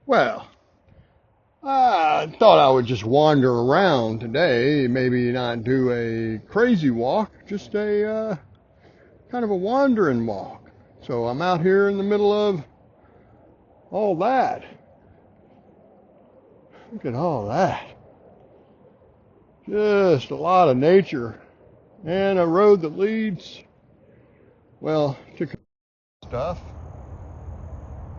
Well, I thought I would just wander around today, maybe not do a crazy walk, just a kind of a wandering walk. So I'm out here in the middle of all that. Look at all that. Just a lot of nature and a road that leads, well, to stuff.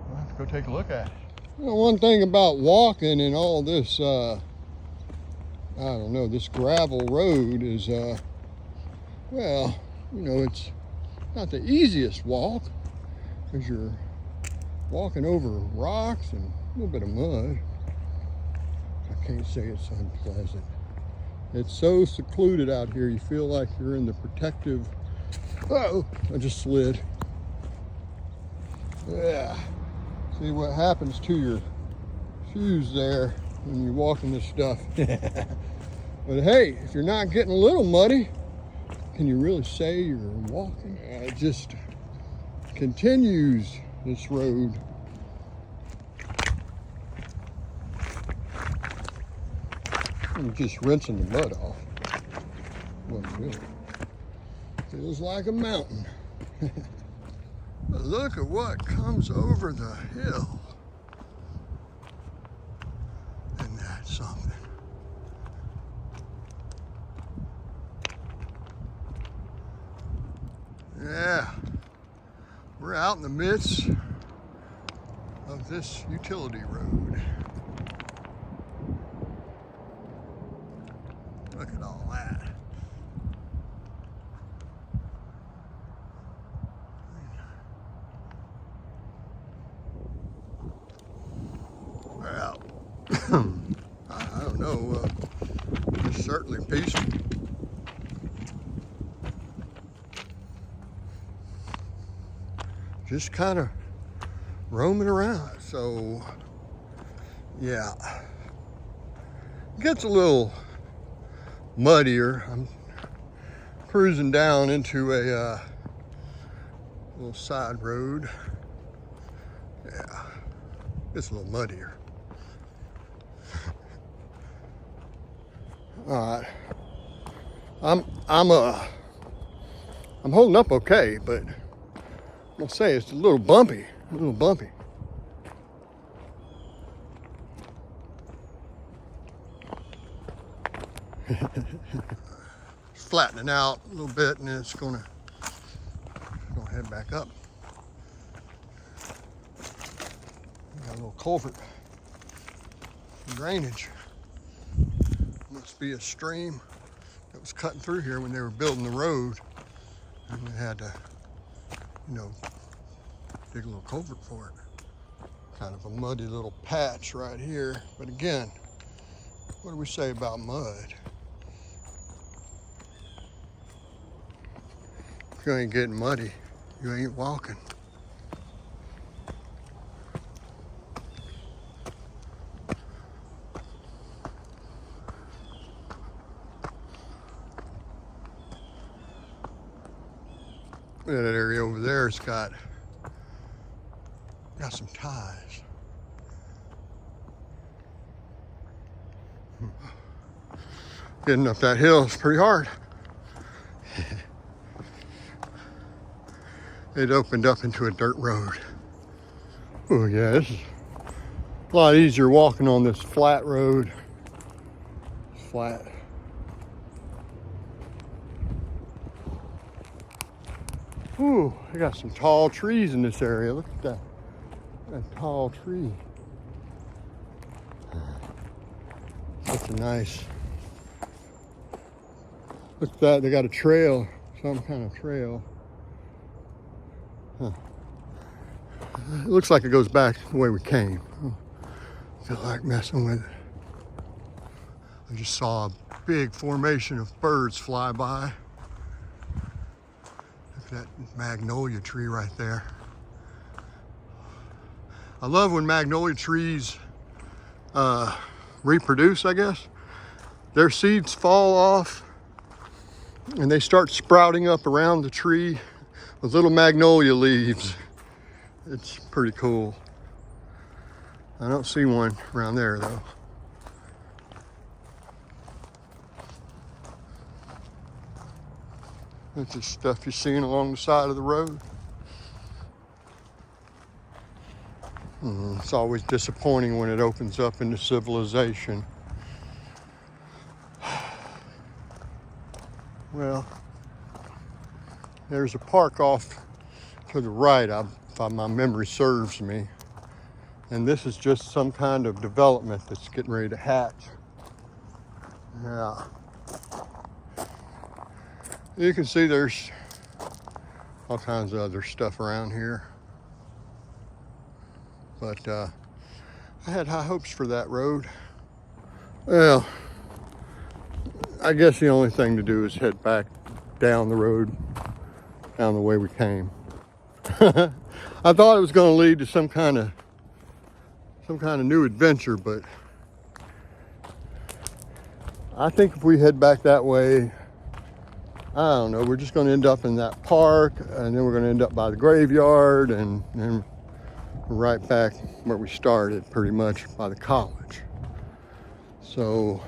I'll have to go take a look at it. You know, one thing about walking in all this, I don't know, this gravel road is, well, you know, it's not the easiest walk because you're walking over rocks and a little bit of mud. I can't say it's unpleasant. It's so secluded out here, you feel like you're in the protective, oh, I just slid. Yeah. See what happens to your shoes there when you walk in this stuff. But hey, if you're not getting a little muddy, can you really say you're walking? It just continues this road. I'm just rinsing the mud off. Wasn't really. Feels like a mountain. But look at what comes over the hill. Isn't that something? Yeah, we're out in the midst of this utility road. Look at all that. Well, I don't know, it's certainly peaceful. Just kind of roaming around. So, yeah, it gets a little muddier. I'm cruising down into a little side road. Yeah, it's a little muddier. All right, I'm holding up okay, but I'll say it's a little bumpy, It's flattening out a little bit, and then it's gonna head back up. Got a little culvert for drainage. Must be a stream that was cutting through here when they were building the road, and they had to, you know, dig a little culvert for it. Kind of a muddy little patch right here. But again, what do we say about mud? If you ain't getting muddy, you ain't walking. That area over there's got some ties. Getting up that hill is pretty hard. It opened up into a dirt road. Oh yeah, this is a lot easier walking on this flat road. It's flat. Ooh, I got some tall trees in this area. Look at that tall tree. Such a nice. Look at that, they got a trail, some kind of trail. Huh. It looks like it goes back the way we came. I feel like messing with it. I just saw a big formation of birds fly by. Look at that magnolia tree right there. I love when magnolia trees reproduce, I guess. Their seeds fall off and they start sprouting up around the tree with little magnolia leaves. It's pretty cool. I don't see one around there though. That's just stuff you're seeing along the side of the road. It's always disappointing when it opens up into civilization. Well, there's a park off to the right, if my memory serves me. And this is just some kind of development that's getting ready to hatch. Yeah. You can see there's all kinds of other stuff around here. But I had high hopes for that road. Well, I guess the only thing to do is head back down the road, down the way we came. I thought it was going to lead to some kind of new adventure, but I think if we head back that way, I don't know, we're just going to end up in that park, and then we're going to end up by the graveyard, and then right back where we started, pretty much by the college. So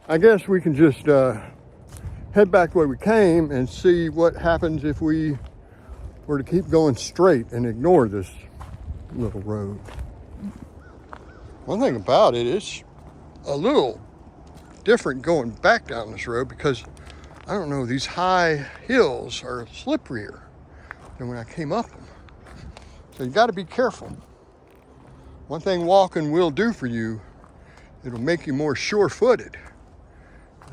I guess we can just head back the way we came and see what happens if we were to keep going straight and ignore this little road. One thing about it is a little different going back down this road because, I don't know, these high hills are slipperier than when I came up them. So you got to be careful. One thing walking will do for you, it'll make you more sure-footed.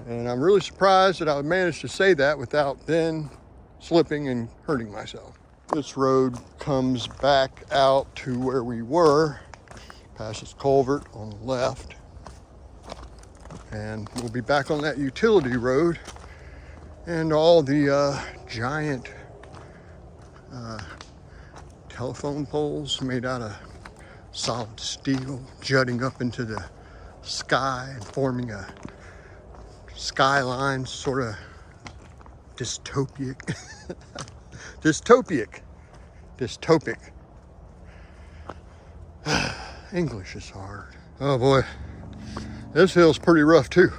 And I'm really surprised that I managed to say that without then slipping and hurting myself. This road comes back out to where we were, past this culvert on the left. And we'll be back on that utility road and all the giant telephone poles made out of solid steel jutting up into the sky and forming a skyline, sort of dystopic. Dystopic. English is hard. Oh boy, this hill's pretty rough too.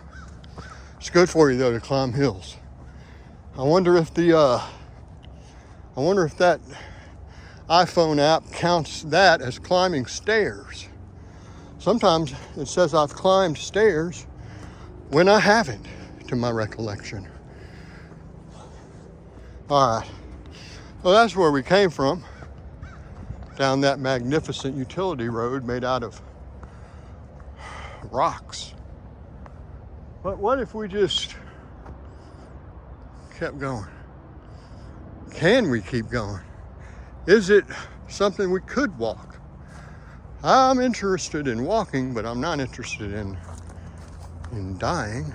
It's good for you though to climb hills. I wonder if that iPhone app counts that as climbing stairs. Sometimes it says I've climbed stairs when I haven't, to my recollection. All right, well, that's where we came from, down that magnificent utility road made out of rocks. But what if we just kept going? Can we keep going? Is it something we could walk? I'm interested in walking, but I'm not interested in dying.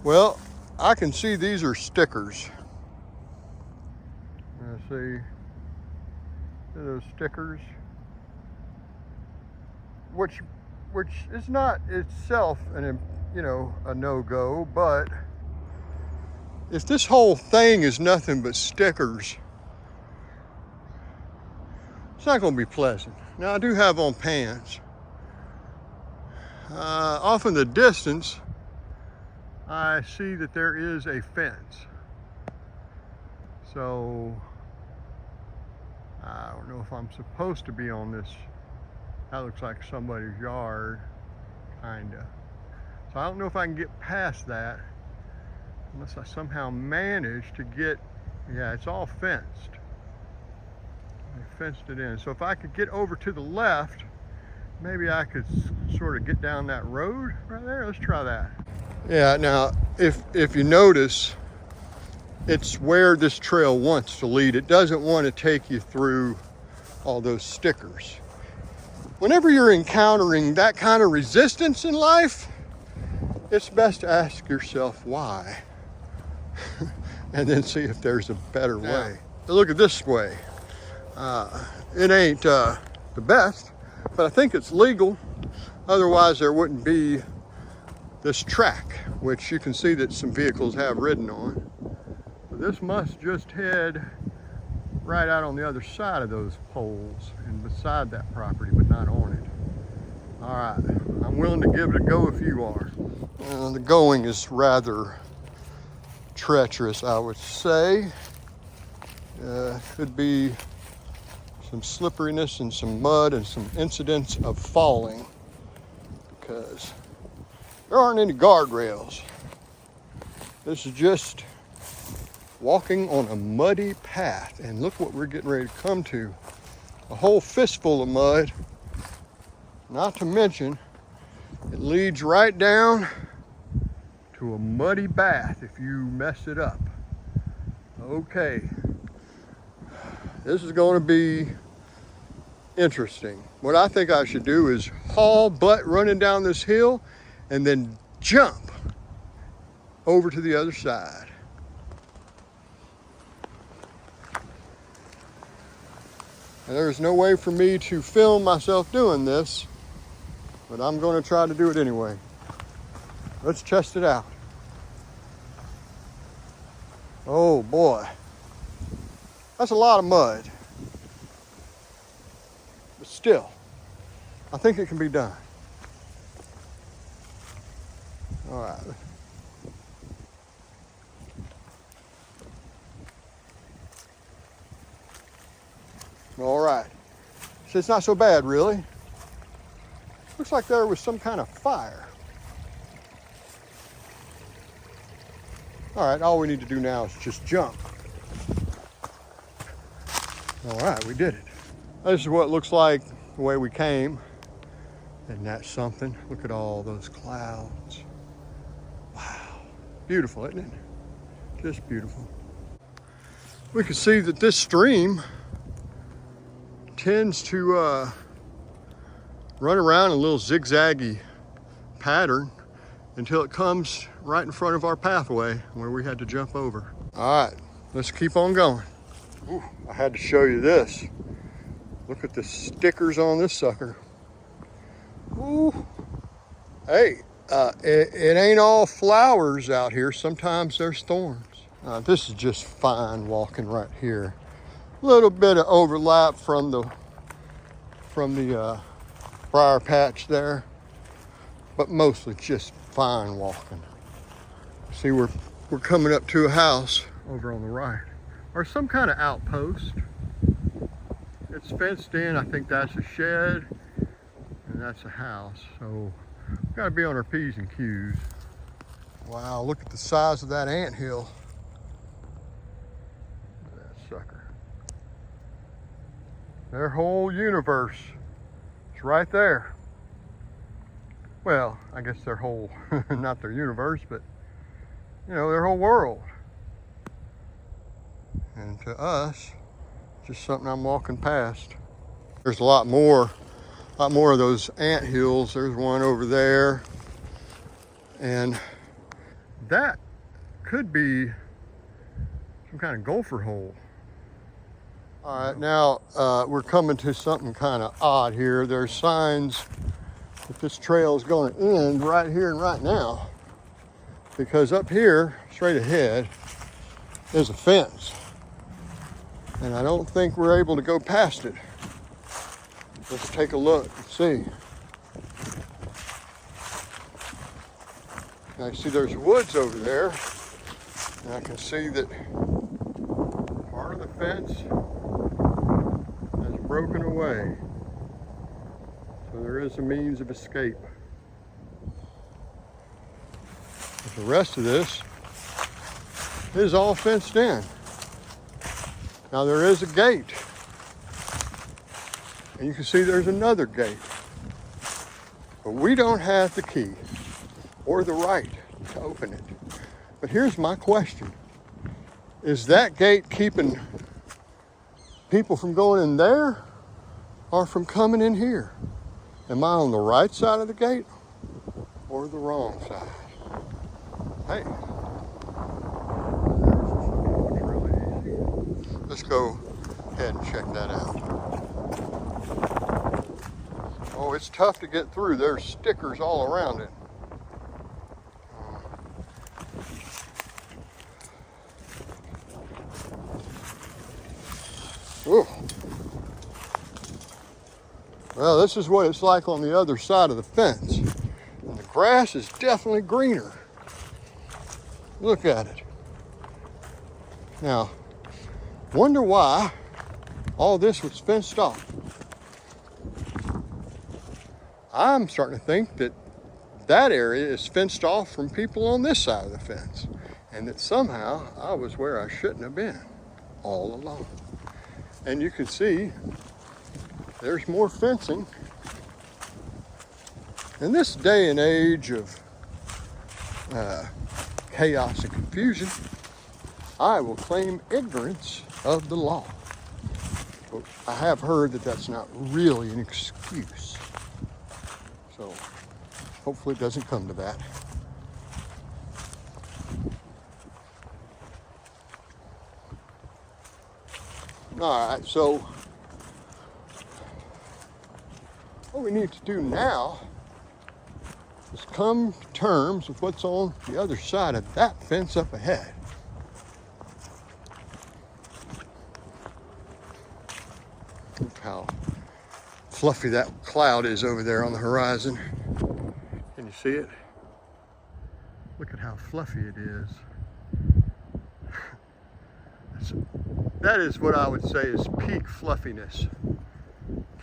Well, I can see these are stickers. Let's see. Those stickers, which is not itself a no-go, but if this whole thing is nothing but stickers, it's not going to be pleasant. Now, I do have on pants. Off in the distance, I see that there is a fence. So I don't know if I'm supposed to be on this. That looks like somebody's yard, kinda. So I don't know if I can get past that unless I somehow manage to get, yeah, it's all fenced. They fenced it in. So if I could get over to the left, maybe I could sort of get down that road right there. Let's try that. Yeah, now, if you notice, it's where this trail wants to lead. It doesn't want to take you through all those stickers. Whenever you're encountering that kind of resistance in life, it's best to ask yourself why, and then see if there's a better way. Look at this way. It ain't the best, but I think it's legal. Otherwise, there wouldn't be this track, which you can see that some vehicles have ridden on. So this must just head right out on the other side of those poles and beside that property, but not on it. All right, I'm willing to give it a go if you are. The going is rather treacherous, I would say. Could be some slipperiness and some mud and some incidents of falling because there aren't any guardrails. This is just walking on a muddy path, and look what we're getting ready to come to. A whole fistful of mud, not to mention it leads right down to a muddy bath if you mess it up. Okay, this is going to be interesting. What I think I should do is haul butt running down this hill and then jump over to the other side. And there's no way for me to film myself doing this, but I'm going to try to do it anyway. Let's test it out. Oh boy, that's a lot of mud. But still, I think it can be done. All right. All right. So it's not so bad, really. Looks like there was some kind of fire. All right, all we need to do now is just jump. All right, we did it. This is what it looks like the way we came. Isn't that something? Look at all those clouds. Wow, beautiful, isn't it? Just beautiful. We can see that this stream tends to run around in a little zigzaggy pattern until it comes right in front of our pathway where we had to jump over. All right, let's keep on going. Ooh, I had to show you this. Look at the stickers on this sucker. Ooh. Hey, it ain't all flowers out here. Sometimes there's thorns. This is just fine walking right here. A little bit of overlap from the briar patch there, but mostly just fine walking. See, we're coming up to a house over on the right, or some kind of outpost. It's fenced in. I think that's a shed, and that's a house. So we've got to be on our P's and Q's. Wow, look at the size of that anthill. Look at that sucker. Their whole universe is right there. Well, I guess their whole, not their universe, but you know, their whole world. And to us, just something I'm walking past. There's a lot more of those ant hills. There's one over there. And that could be some kind of gopher hole. All right, now we're coming to something kind of odd here. There's signs that this trail is going to end right here and right now, because up here, straight ahead, is a fence. And I don't think we're able to go past it. Let's take a look and see. I see there's woods over there, and I can see that part of the fence has broken away. So there is a means of escape. But the rest of this is all fenced in. Now there is a gate. And you can see there's another gate. But we don't have the key or the right to open it. But here's my question. Is that gate keeping people from going in there or from coming in here? Am I on the right side of the gate or the wrong side? Hey, really easy. Let's go ahead and check that out. Oh, it's tough to get through. There's stickers all around it. Ooh. Well, this is what it's like on the other side of the fence. And the grass is definitely greener. Look at it. Now, wonder why all this was fenced off. I'm starting to think that that area is fenced off from people on this side of the fence, and that somehow I was where I shouldn't have been all along. And you can see there's more fencing. In this day and age of chaos and confusion, I will claim ignorance of the law. But I have heard that that's not really an excuse. So hopefully it doesn't come to that. All right, so what we need to do now is come to terms with what's on the other side of that fence up ahead. Look how fluffy that cloud is over there on the horizon. Can you see it? Look at how fluffy it is. That is what I would say is peak fluffiness.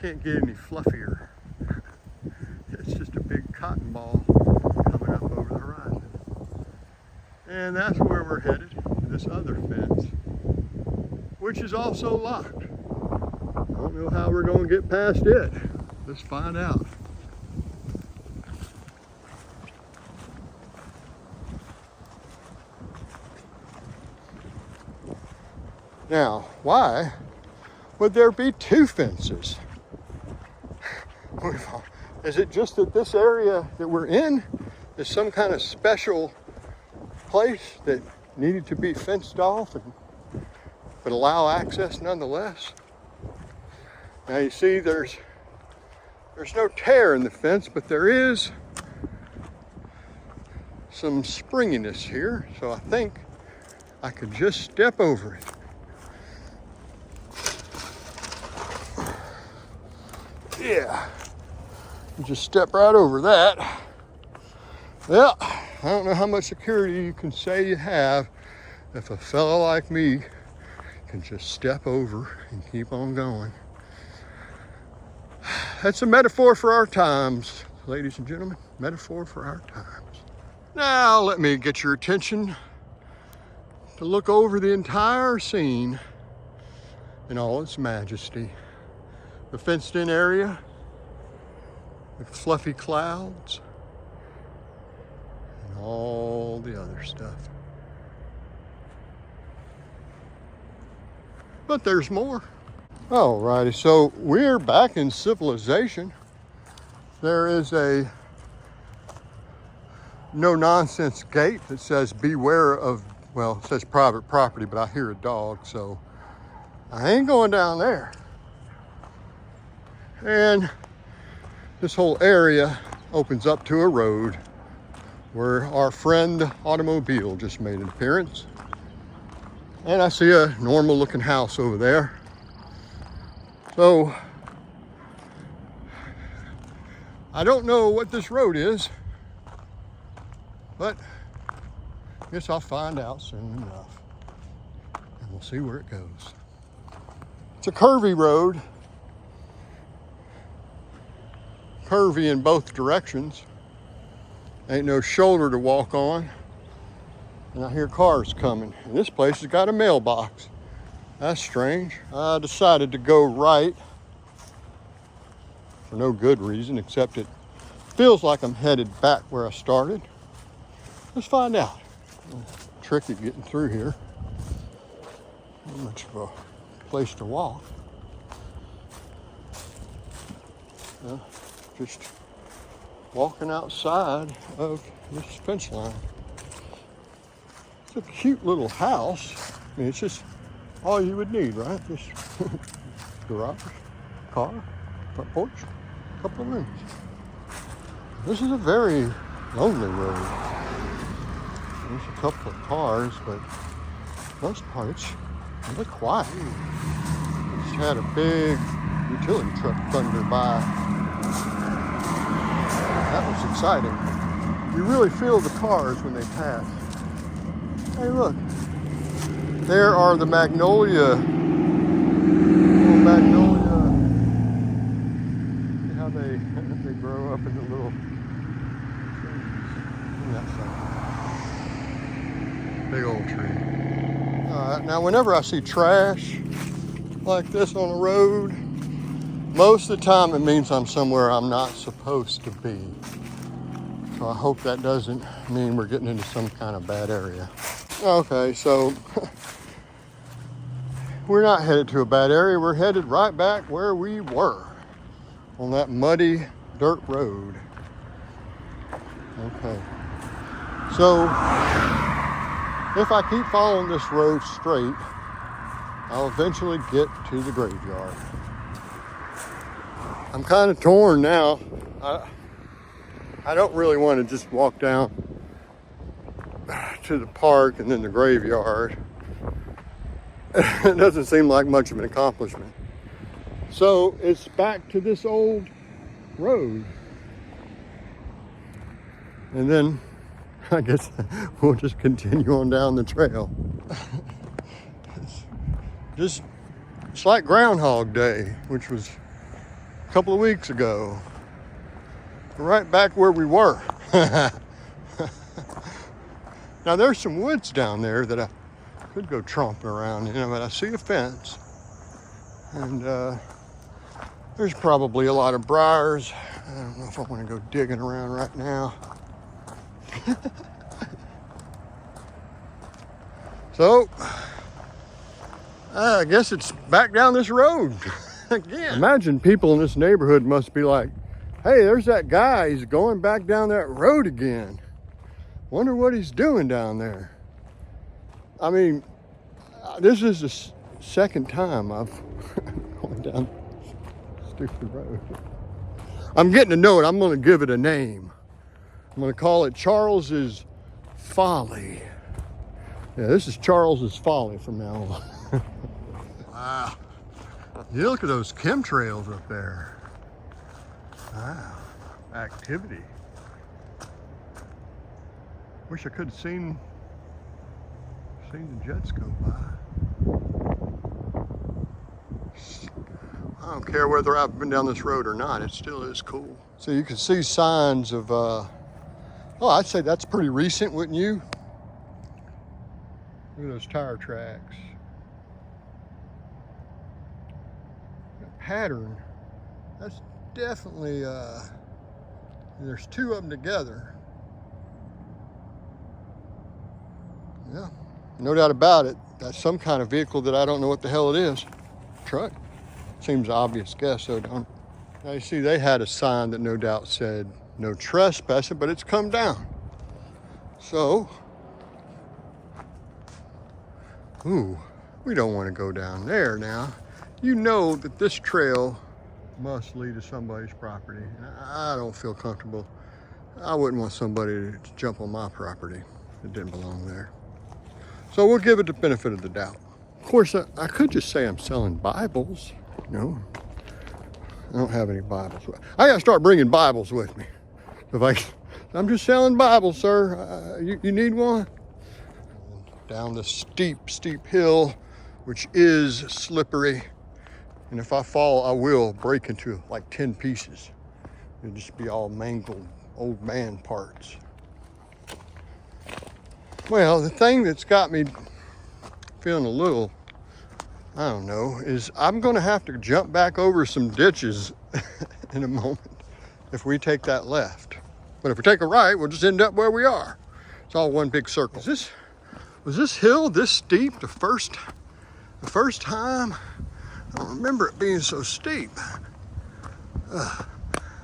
Can't get any fluffier. It's just a big cotton ball coming up over the horizon. And that's where we're headed, to this other fence, which is also locked. I don't know how we're going to get past it. Let's find out. Now, why would there be two fences? Is it just that this area that we're in is some kind of special place that needed to be fenced off but allow access nonetheless? Now you see there's no tear in the fence, but there is some springiness here, so I think I could just step over it. Yeah, just step right over that. Well, I don't know how much security you can say you have if a fellow like me can just step over and keep on going. That's a metaphor for our times, ladies and gentlemen. Metaphor for our times. Now let me get your attention to look over the entire scene in all its majesty. The fenced in area with fluffy clouds and all the other stuff. But there's more. Alrighty, so we're back in civilization. There is a no-nonsense gate that says beware of, well, it says private property, but I hear a dog, so I ain't going down there. And this whole area opens up to a road where our friend automobile just made an appearance. And I see a normal looking house over there. So I don't know what this road is, but I guess I'll find out soon enough. And we'll see where it goes. It's a curvy road. Curvy in both directions. Ain't no shoulder to walk on. And I hear cars coming. And this place has got a mailbox. That's strange. I decided to go right for no good reason, except it feels like I'm headed back where I started. Let's find out. Tricky getting through here. Not much of a place to walk. Just walking outside of this fence line. It's a cute little house. I mean, it's just all you would need, right? Just garage, car, front porch, a couple of rooms. This is a very lonely road. There's a couple of cars, but for the most part it's really quiet. had a big utility truck thunder by. That was exciting. You really feel the cars when they pass. Hey, look. There are the magnolia. Little magnolia. See how they grow up into little trees. Look at that thing. Big old tree. Now whenever I see trash like this on the road, most of the time it means I'm somewhere I'm not supposed to be. So I hope that doesn't mean we're getting into some kind of bad area. Okay, so we're not headed to a bad area. We're headed right back where we were, on that muddy dirt road. Okay, so if I keep following this road straight, I'll eventually get to the graveyard. I'm kind of torn now. I don't really want to just walk down to the park and then the graveyard. It doesn't seem like much of an accomplishment. So it's back to this old road. And then I guess we'll just continue on down the trail. It's like Groundhog Day, which was a couple of weeks ago. Right back where we were. Now there's some woods down there that I could go tromping around in, but I see a fence. And there's probably a lot of briars. I don't know if I want to go digging around right now. So, I guess it's back down this road again. Imagine people in this neighborhood must be like, hey, there's that guy, he's going back down that road again. Wonder what he's doing down there. I mean, this is the second time I've gone down this stupid road. I'm getting to know it. I'm gonna give it a name. I'm gonna call it Charles's Folly. Yeah, this is Charles's Folly from now on. Wow. You look at those chemtrails up there. Wow. Activity. Wish I could have seen the jets go by. I don't care whether I've been down this road or not, it still is cool. So you can see signs of, oh, I'd say that's pretty recent, wouldn't you? Look at those tire tracks. That pattern, that's definitely, there's two of them together. Yeah, no doubt about it. That's some kind of vehicle that I don't know what the hell it is. Truck. Seems obvious guess, so don't. Now you see they had a sign that no doubt said no trespassing, but it's come down. So, ooh, we don't want to go down there now. You know that this trail must lead to somebody's property. I don't feel comfortable. I wouldn't want somebody to jump on my property that didn't belong there. So we'll give it the benefit of the doubt. Of course, I could just say I'm selling Bibles. No, I don't have any Bibles. I gotta start bringing Bibles with me. I'm just selling Bibles, sir. You need one? Down the steep hill, which is slippery. And if I fall, I will break into like 10 pieces. It'll just be all mangled old man parts. Well, the thing that's got me feeling a little, I don't know, is I'm gonna have to jump back over some ditches in a moment if we take that left. But if we take a right, we'll just end up where we are. It's all one big circle. Was this hill this steep the first time? I don't remember it being so steep.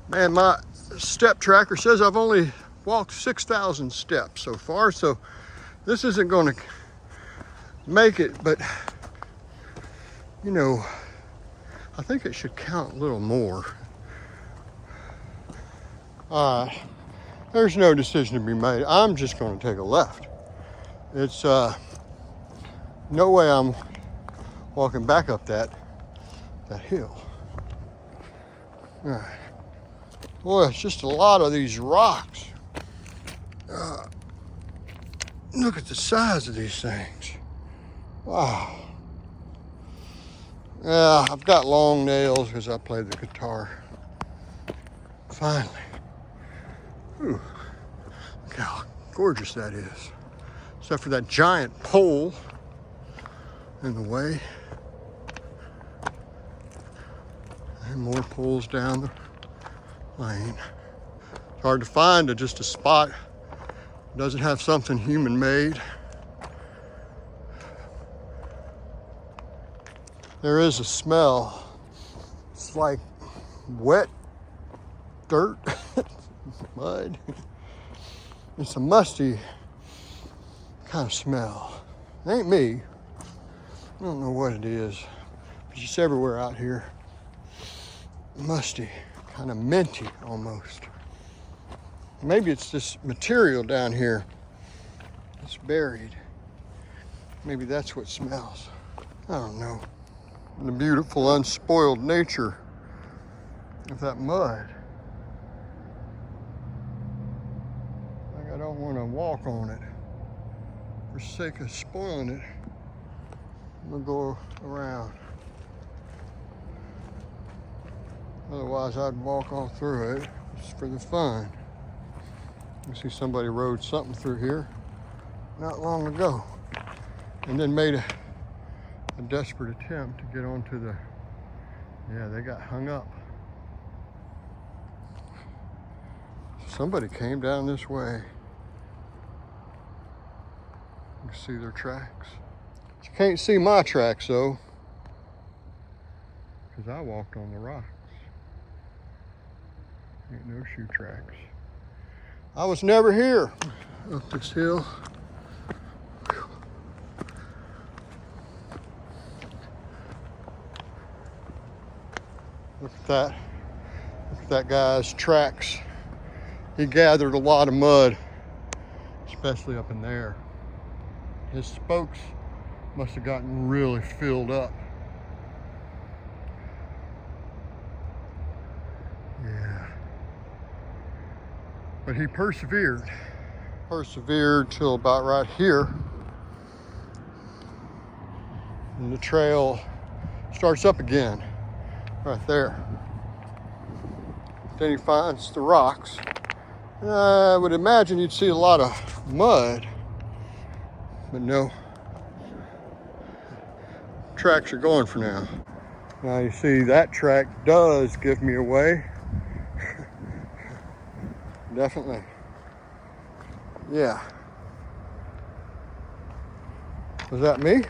Man, my step tracker says I've only walked 6,000 steps so far, so this isn't gonna make it, but you know, I think it should count a little more. There's no decision to be made. I'm just gonna take a left. It's no way I'm walking back up that. that hill. All right. Boy, it's just a lot of these rocks. Look at the size of these things. Wow. Yeah, I've got long nails because I play the guitar. Finally. Ooh, look how gorgeous that is. Except for that giant pole in the way. And more poles down the lane. It's hard to find just a spot that doesn't have something human made. There is a smell. It's like wet dirt, mud. It's a musty kind of smell. It ain't me. I don't know what it is. It's just everywhere out here. Musty, kind of minty almost. Maybe it's this material down here. It's buried. Maybe that's what smells. I don't know. The beautiful, unspoiled nature of that mud. Like I don't want to walk on it for sake of spoiling it. I'm gonna go around. Otherwise, I'd walk all through it just for the fun. You see somebody rode something through here not long ago and then made a desperate attempt to get onto the, yeah, they got hung up. Somebody came down this way. You can see their tracks. You can't see my tracks though, because I walked on the rocks. Ain't no shoe tracks. I was never here. Up this hill. Look at that. Look at that guy's tracks. He gathered a lot of mud, especially up in there. His spokes must have gotten really filled up. Yeah. But he persevered. Persevered till about right here. And the trail starts up again. Right there. Then he finds the rocks. I would imagine you'd see a lot of mud, but no. Tracks are going for now. Now you see that track does give me away. Definitely. Yeah. Was that me?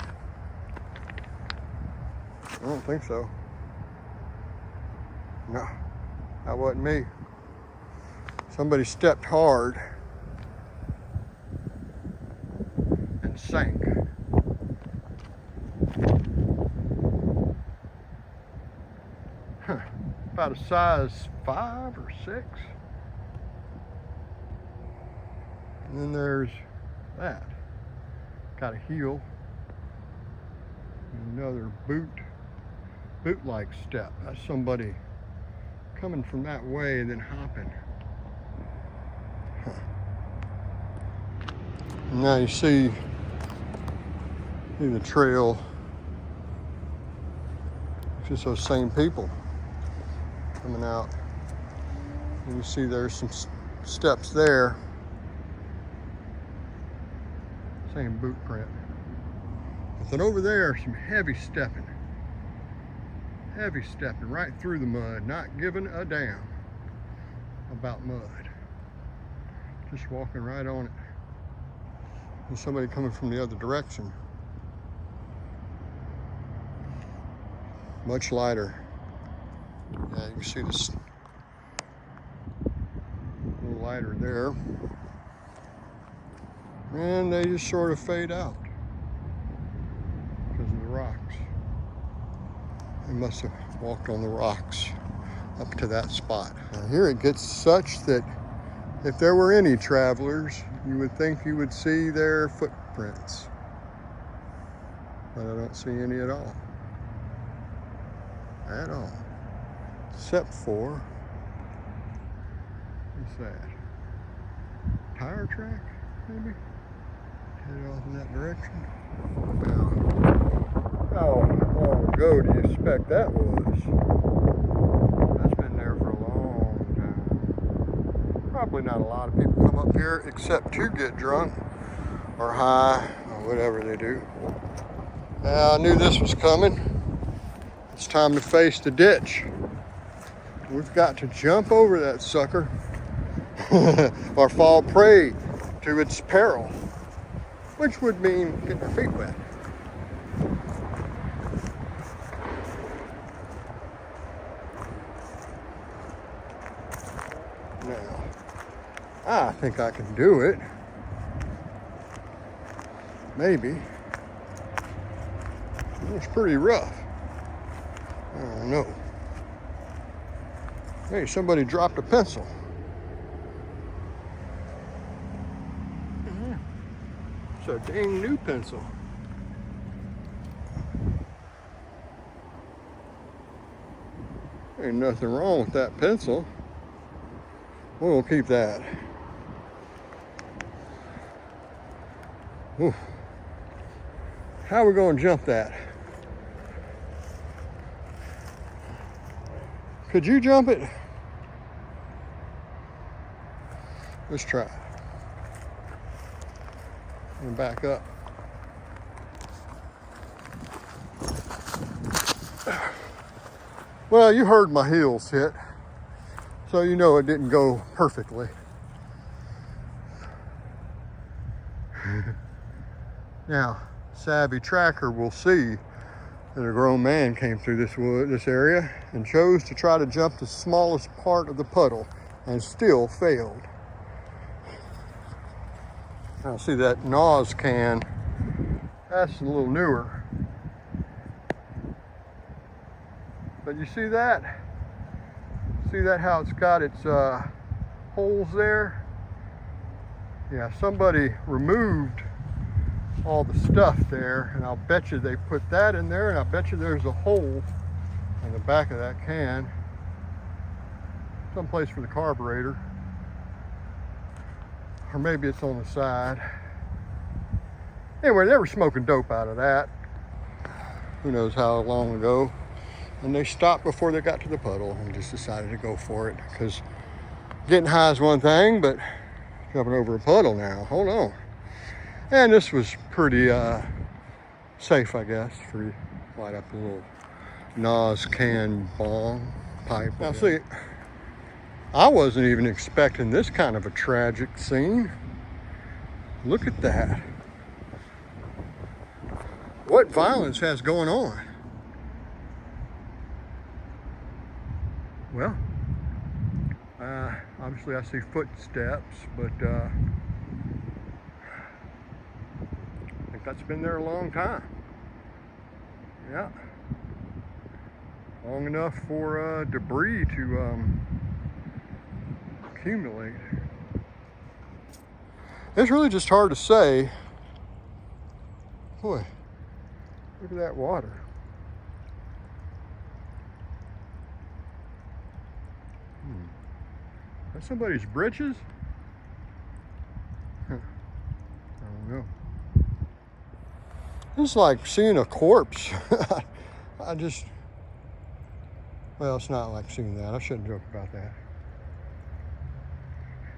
I don't think so. No, that wasn't me. Somebody stepped hard and sank. Huh. About a size 5 or 6. And then there's that. Got a heel. Another boot-like step. That's somebody coming from that way and then hopping. Huh. Now you see the trail. It's just those same people coming out. And you see there's some steps there. Same boot print. But then over there, some heavy stepping. Heavy stepping right through the mud, not giving a damn about mud. Just walking right on it. And somebody coming from the other direction. Much lighter. Yeah, you can see this a little lighter there. And they just sort of fade out because of the rocks. They must have walked on the rocks up to that spot. Now here it gets such that if there were any travelers, you would think you would see their footprints. But I don't see any at all. at all. Except for, what's that? Tire track, maybe? Head off in that direction. Now, how long ago do you expect that was? That's been there for a long time. Probably not a lot of people come up here except to get drunk or high or whatever they do. Now, I knew this was coming. It's time to face the ditch. We've got to jump over that sucker or fall prey to its peril, which would mean getting our feet wet. Now, I think I can do it. Maybe. It's pretty rough. I don't know. Hey, somebody dropped a pencil. It's a dang new pencil. Ain't nothing wrong with that pencil. We'll keep that. Ooh. How are we going to jump that? Could you jump it? Let's try it. And back up. Well, you heard my heels hit, so you know it didn't go perfectly. Now, savvy tracker will see that a grown man came through this area and chose to try to jump the smallest part of the puddle and still failed. Now see that NOS can, that's a little newer. But you see that? See that how it's got its holes there? Yeah, somebody removed all the stuff there, and I'll bet you they put that in there, and I bet you there's a hole in the back of that can, someplace for the carburetor, or maybe it's on the side. Anyway, they were smoking dope out of that, who knows how long ago, and they stopped before they got to the puddle and just decided to go for it, because getting high is one thing, but jumping over a puddle now, hold on. And this was pretty safe, I guess, for you to light up a little NOS can bong pipe. Now see, I wasn't even expecting this kind of a tragic scene. Look at that. What violence has going on? Well, obviously I see footsteps, but that's been there a long time. Yeah. Long enough for debris to accumulate. It's really just hard to say. Boy, look at that water. That's somebody's britches? I don't know. It's like seeing a corpse. Well, it's not like seeing that. I shouldn't joke about that.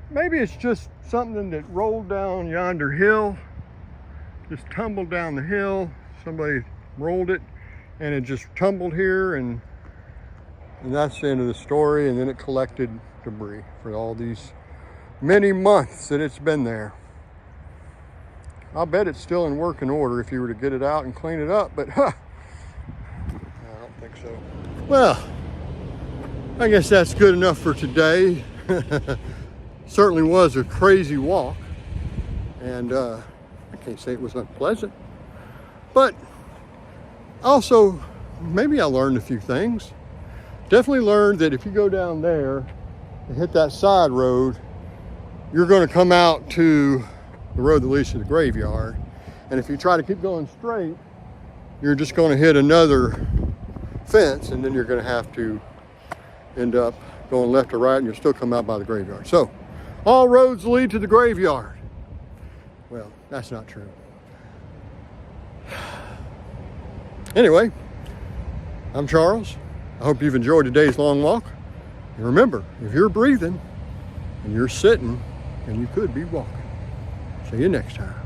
Maybe it's just something that rolled down yonder hill, just tumbled down the hill. Somebody rolled it and it just tumbled here, and that's the end of the story. And then it collected debris for all these many months that it's been there. I'll bet it's still in working order if you were to get it out and clean it up, but I don't think so. Well, I guess that's good enough for today. Certainly was a crazy walk, and I can't say it was unpleasant, but also maybe I learned a few things. Definitely learned that if you go down there and hit that side road, you're going to come out to the road that leads to the graveyard. And if you try to keep going straight, you're just going to hit another fence, and then you're going to have to end up going left or right, and you'll still come out by the graveyard. So all roads lead to the graveyard. Well, that's not true. Anyway, I'm Charles. I hope you've enjoyed today's long walk. And remember, if you're breathing and you're sitting, then you could be walking. See you next time.